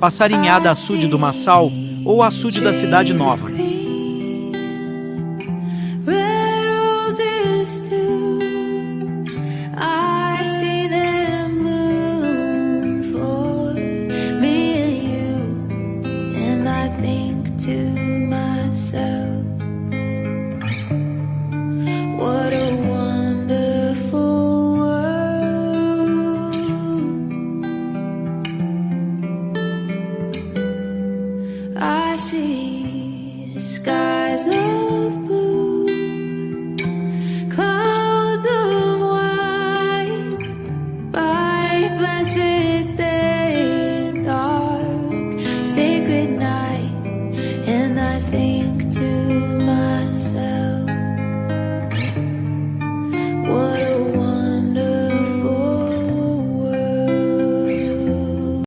passarinhada açude do Massal ou açude da Cidade Nova. I see